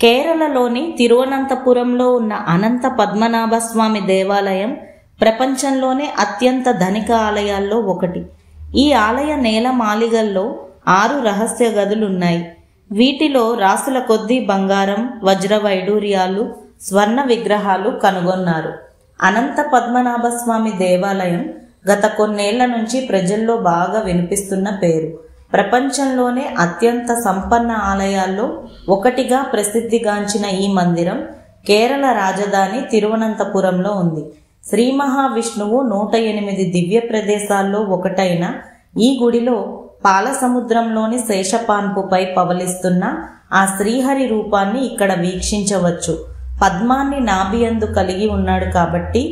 కేరళలోని తిరువనంతపురంలో ఉన్న అనంత పద్మనాభస్వామి దేవాలయం ప్రపంచంలోనే అత్యంత ధనిక ఆలయాల్లో ఒకటి. ఈ ఆలయ నేలమాళిగల్లో 6 రహస్య గదులున్నాయి. వీటిలో రాసుల కొద్దీ బంగారం, వజ్ర వైడూర్యాలు, స్వర్ణ విగ్రహాలు కనుగొన్నారు. అనంత పద్మనాభస్వామి దేవాలయం గత కొన్నేళ్ల నుంచి ప్రజల్లో బాగా వినిపిస్తున్న పేరు. ప్రపంచంలోనే అత్యంత సంపన్న ఆలయాల్లో ఒకటిగా ప్రసిద్ధిగాంచిన ఈ మందిరం కేరళ రాజధాని తిరువనంతపురంలో ఉంది. శ్రీ మహావిష్ణువు 108 దివ్య ప్రదేశాల్లో ఒకటైన ఈ గుడిలో పాలసముద్రంలోని శేషపాన్పుపై పవలిస్తున్న ఆ శ్రీహరి రూపాన్ని ఇక్కడ వీక్షించవచ్చు. పద్మాన్ని నాభియందు కలిగి ఉన్నాడు కాబట్టి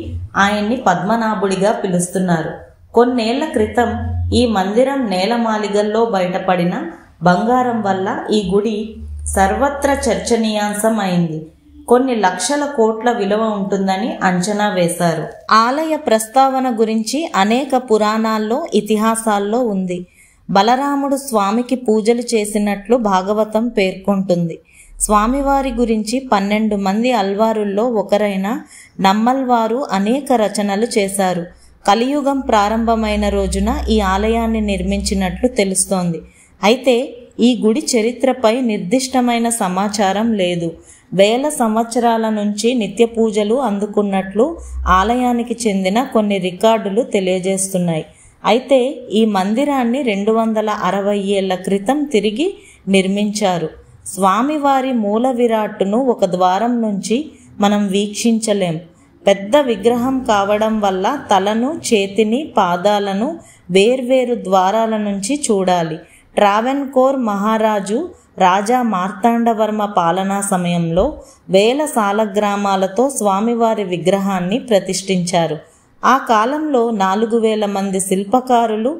ఆయన్ని పద్మనాభుడిగా పిలుస్తున్నారు. కొన్నేళ్ల క్రితం ఈ మందిరం నేలమాళిగల్లో బయటపడిన బంగారం వల్ల ఈ గుడి సర్వత్ర చర్చనీయాంశం అయింది. కొన్ని లక్షల కోట్ల విలువ ఉంటుందని అంచనా వేశారు. ఆలయ ప్రస్తావన గురించి అనేక పురాణాల్లో, ఇతిహాసాల్లో ఉంది. బలరాముడు స్వామికి పూజలు చేసినట్లు భాగవతం పేర్కొంటుంది. స్వామివారి గురించి 12 మంది అల్వారుల్లో ఒకరైన నమ్మల్వారు అనేక రచనలు చేశారు. కలియుగం ప్రారంభమైన రోజున ఈ ఆలయాన్ని నిర్మించినట్లు తెలుస్తోంది. అయితే ఈ గుడి చరిత్రపై నిర్దిష్టమైన సమాచారం లేదు. వేల సంవత్సరాల నుంచి నిత్య పూజలు అందుకున్నట్లు ఆలయానికి చెందిన కొన్ని రికార్డులు తెలియజేస్తున్నాయి. అయితే ఈ మందిరాన్ని 260 ఏళ్ల క్రితం తిరిగి నిర్మించారు. స్వామివారి మూల విరాట్టును ఒక ద్వారం నుంచి మనం వీక్షించలేం. పెద్ద విగ్రహం కావడం వల్ల తలను, చేతిని, పాదాలను వేర్వేరు ద్వారాల నుంచి చూడాలి. ట్రావెన్కోర్ మహారాజు రాజా మార్తాండవర్మ పాలనా సమయంలో వేల సాలగ్రామాలతో స్వామివారి విగ్రహాన్ని ప్రతిష్ఠించారు. ఆ కాలంలో 4000 మంది శిల్పకారులు,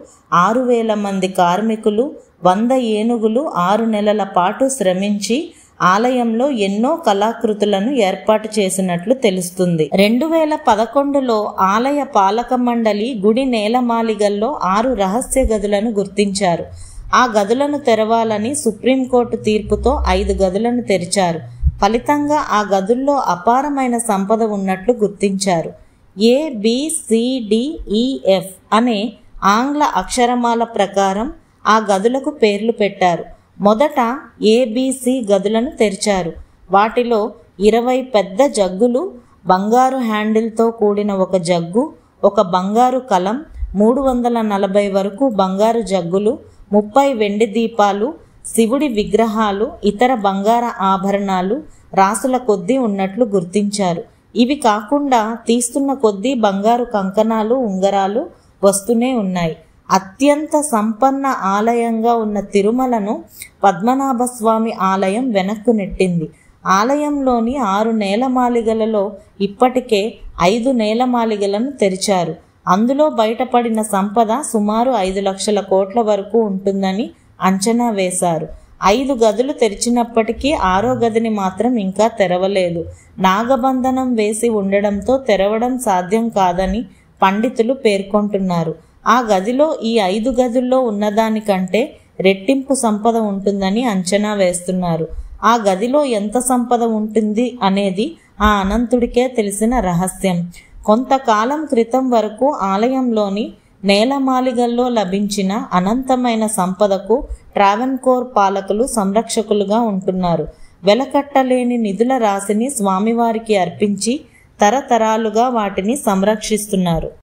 6000 మంది కార్మికులు, 100 ఏనుగులు 6 నెలల పాటు శ్రమించి ఆలయంలో ఎన్నో కళాకృతులను ఏర్పాటు చేసినట్లు తెలుస్తుంది. 2011లో ఆలయ పాలక మండలి గుడి నేలమాళిగల్లో 6 రహస్య గదులను గుర్తించారు. ఆ గదులను తెరవాలని సుప్రీంకోర్టు తీర్పుతో 5 గదులను తెరిచారు. ఫలితంగా ఆ గదుల్లో అపారమైన సంపద ఉన్నట్లు గుర్తించారు. ABCDEF అనే ఆంగ్ల అక్షరమాల ప్రకారం ఆ గదులకు పేర్లు పెట్టారు. మొదట ABC గదులను తెరిచారు. వాటిలో 20 పెద్ద జగ్గులు, బంగారు హ్యాండిల్తో కూడిన ఒక జగ్గు, ఒక బంగారు కలం, 340 వరకు బంగారు జగ్గులు, 30 వెండి దీపాలు, శివుడి విగ్రహాలు, ఇతర బంగార ఆభరణాలు రాసుల కొద్దీ ఉన్నట్లు గుర్తించారు. ఇవి కాకుండా తీస్తున్న కొద్దీ బంగారు కంకణాలు, ఉంగరాలు వస్తూనే ఉన్నాయి. అత్యంత సంపన్న ఆలయంగా ఉన్న తిరుమలను పద్మనాభస్వామి ఆలయం వెనక్కు నెట్టింది. ఆలయంలోని 6 నేలమాళిగలలో ఇప్పటికే 5 నేలమాళిగలను తెరిచారు. అందులో బయటపడిన సంపద సుమారు 5 లక్షల కోట్ల వరకు ఉంటుందని అంచనా వేశారు. 5 గదులు తెరిచినప్పటికీ 6వ గదిని మాత్రం ఇంకా తెరవలేదు. నాగబంధనం వేసి ఉండడంతో తెరవడం సాధ్యం కాదని పండితులు పేర్కొంటున్నారు. ఆ గదిలో ఈ 5 గదుల్లో ఉన్నదానికంటే రెట్టింపు సంపద ఉంటుందని అంచనా వేస్తున్నారు. ఆ గదిలో ఎంత సంపద ఉంటుంది అనేది ఆ అనంతుడికే తెలిసిన రహస్యం. కొంతకాలం క్రితం వరకు ఆలయంలోని నేలమాళిగల్లో లభించిన అనంతమైన సంపదకు ట్రావెన్కోర్ పాలకులు సంరక్షకులుగా ఉంటున్నారు. వెలకట్టలేని నిధుల రాశిని స్వామివారికి అర్పించి తరతరాలుగా వాటిని సంరక్షిస్తున్నారు.